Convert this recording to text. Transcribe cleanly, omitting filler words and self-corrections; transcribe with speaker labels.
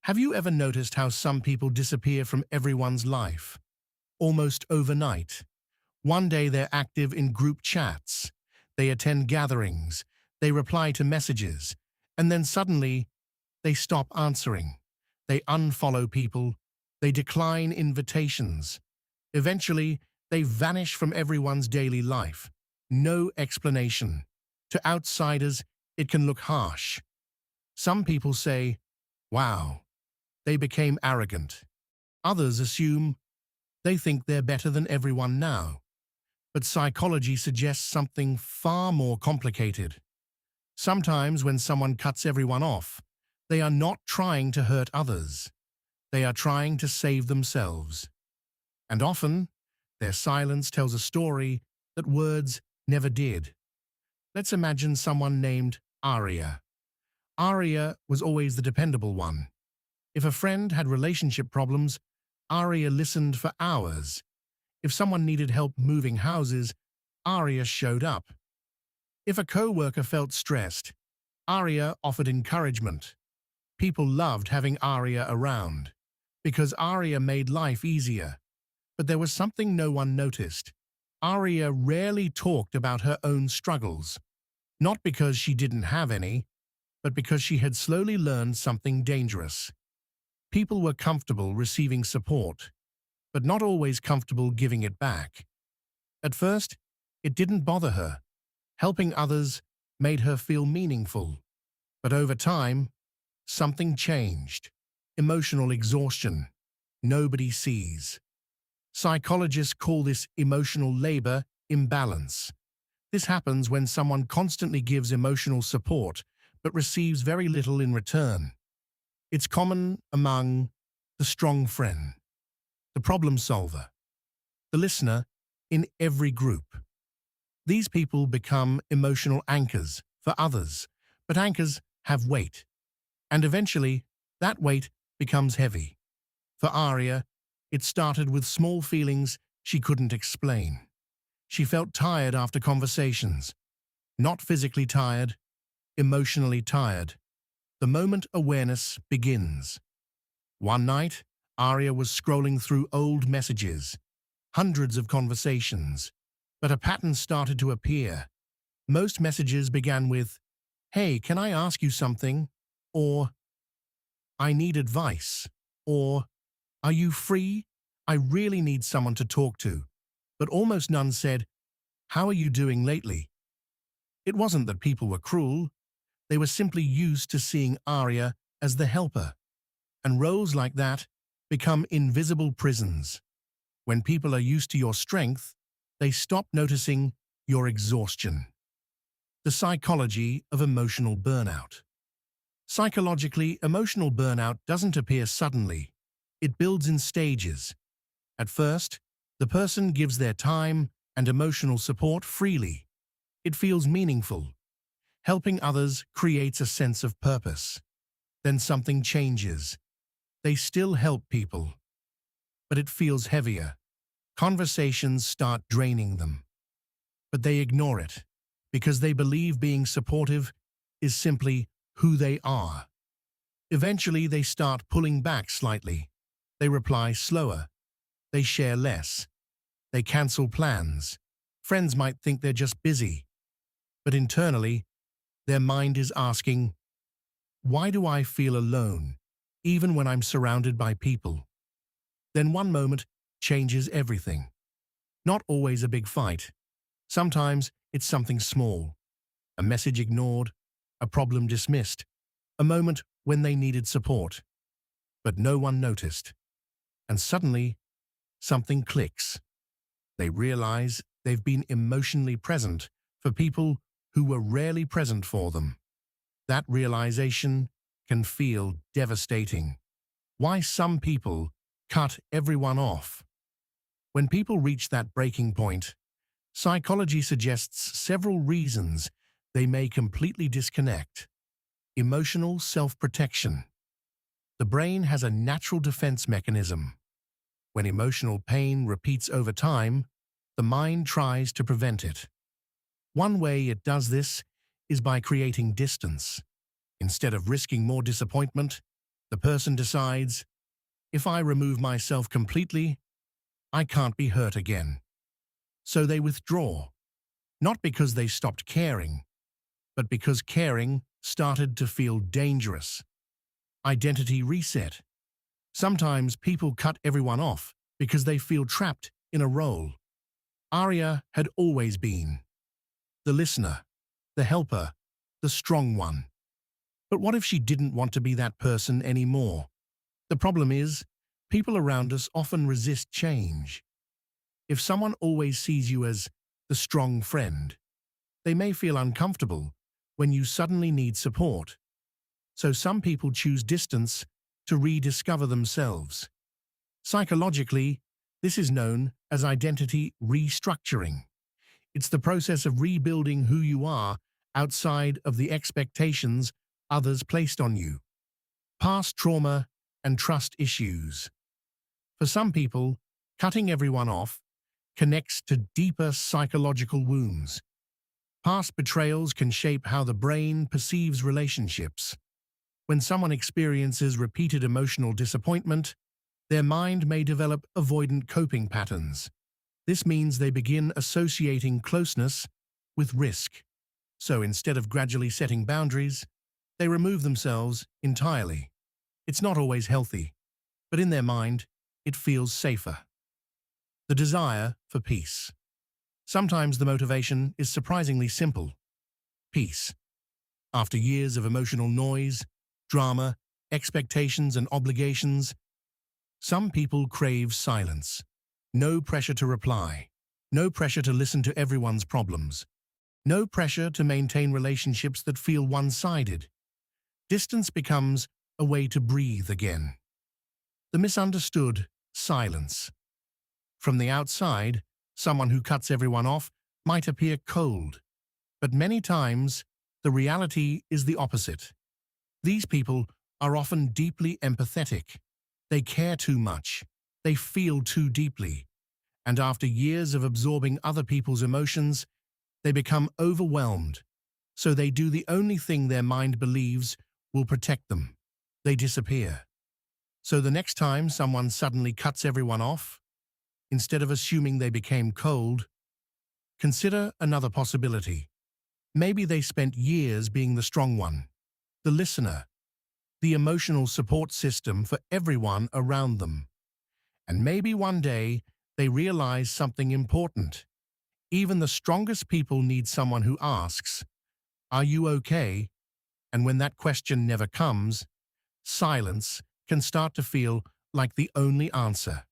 Speaker 1: Have you ever noticed how some people disappear from everyone's life, almost overnight? One day they're active in group chats, they attend gatherings, they reply to messages, and then suddenly they stop answering. They unfollow people, they decline invitations. Eventually, they vanish from everyone's daily life. No explanation. To outsiders, it can look harsh. Some people say, "Wow, they became arrogant." Others assume they think they're better than everyone now. But psychology suggests something far more complicated. Sometimes when someone cuts everyone off, they are not trying to hurt others. They are trying to save themselves. And often, their silence tells a story that words never did. Let's imagine someone named Aria. Aria was always the dependable one. If a friend had relationship problems, Aria listened for hours. If someone needed help moving houses, Aria showed up. If a co-worker felt stressed, Aria offered encouragement. People loved having Aria around because Aria made life easier. But there was something no one noticed. Aria rarely talked about her own struggles, not because she didn't have any, but because she had slowly learned something dangerous. People were comfortable receiving support, but not always comfortable giving it back. At first, it didn't bother her. Helping others made her feel meaningful. But over time, something changed. Emotional exhaustion. Nobody sees. Psychologists call this emotional labor imbalance. This happens when someone constantly gives emotional support but receives very little in return. It's common among the strong friend, the problem solver, the listener in every group. These people become emotional anchors for others, but anchors have weight, and eventually that weight becomes heavy. For Aria, it started with small feelings she couldn't explain. She felt tired after conversations, not physically tired, emotionally tired. The moment awareness begins. One night, Aria was scrolling through old messages, hundreds of conversations, but a pattern started to appear. Most messages began with, "Hey, can I ask you something?" or "I need advice," or "Are you free? I really need someone to talk to." But almost none said, "How are you doing lately?" It wasn't that people were cruel. They were simply used to seeing Aria as the helper. And roles like that become invisible prisons. When people are used to your strength, they stop noticing your exhaustion. The psychology of emotional burnout. Psychologically, emotional burnout doesn't appear suddenly. It builds in stages. At first, the person gives their time and emotional support freely. It feels meaningful. Helping others creates a sense of purpose. Then something changes. They still help people, but it feels heavier. Conversations start draining them. But they ignore it because they believe being supportive is simply who they are. Eventually, they start pulling back slightly. They reply slower. They share less. They cancel plans. Friends might think they're just busy. But internally, their mind is asking, "Why do I feel alone, even when I'm surrounded by people?" Then one moment changes everything. Not always a big fight. Sometimes it's something small. A message ignored, a problem dismissed, a moment when they needed support. But no one noticed. And suddenly, something clicks. They realize they've been emotionally present for people who were rarely present for them. That realization can feel devastating. Why some people cut everyone off. When people reach that breaking point, psychology suggests several reasons they may completely disconnect. Emotional self-protection. The brain has a natural defense mechanism. When emotional pain repeats over time, the mind tries to prevent it. One way it does this is by creating distance. Instead of risking more disappointment, The person decides, if I remove myself completely, I can't be hurt again. So they withdraw, not because they stopped caring, but because caring started to feel dangerous. Identity reset. Sometimes people cut everyone off because they feel trapped in a role. Arya had always been the listener, the helper, the strong one. But what if she didn't want to be that person anymore? The problem is, people around us often resist change. If someone always sees you as the strong friend, they may feel uncomfortable when you suddenly need support. So some people choose distance to rediscover themselves. Psychologically, this is known as identity restructuring. It's the process of rebuilding who you are outside of the expectations others placed on you. Past trauma and trust issues. For some people, cutting everyone off connects to deeper psychological wounds. Past betrayals can shape how the brain perceives relationships. When someone experiences repeated emotional disappointment, their mind may develop avoidant coping patterns. This means they begin associating closeness with risk. So instead of gradually setting boundaries, they remove themselves entirely. It's not always healthy, but in their mind, it feels safer. The desire for peace. Sometimes the motivation is surprisingly simple. Peace. After years of emotional noise, drama, expectations, and obligations, some people crave silence. No pressure to reply. No pressure to listen to everyone's problems. No pressure to maintain relationships that feel one-sided. Distance becomes a way to breathe again. The misunderstood silence. From the outside, someone who cuts everyone off might appear cold, but many times the reality is the opposite. These people are often deeply empathetic. They care too much. They feel too deeply. And after years of absorbing other people's emotions, they become overwhelmed. So they do the only thing their mind believes will protect them. They disappear. So the next time someone suddenly cuts everyone off, instead of assuming they became cold, consider another possibility. Maybe they spent years being the strong one, the listener, the emotional support system for everyone around them. And maybe one day they realize something important. Even the strongest people need someone who asks, "Are you okay?" And when that question never comes, silence can start to feel like the only answer.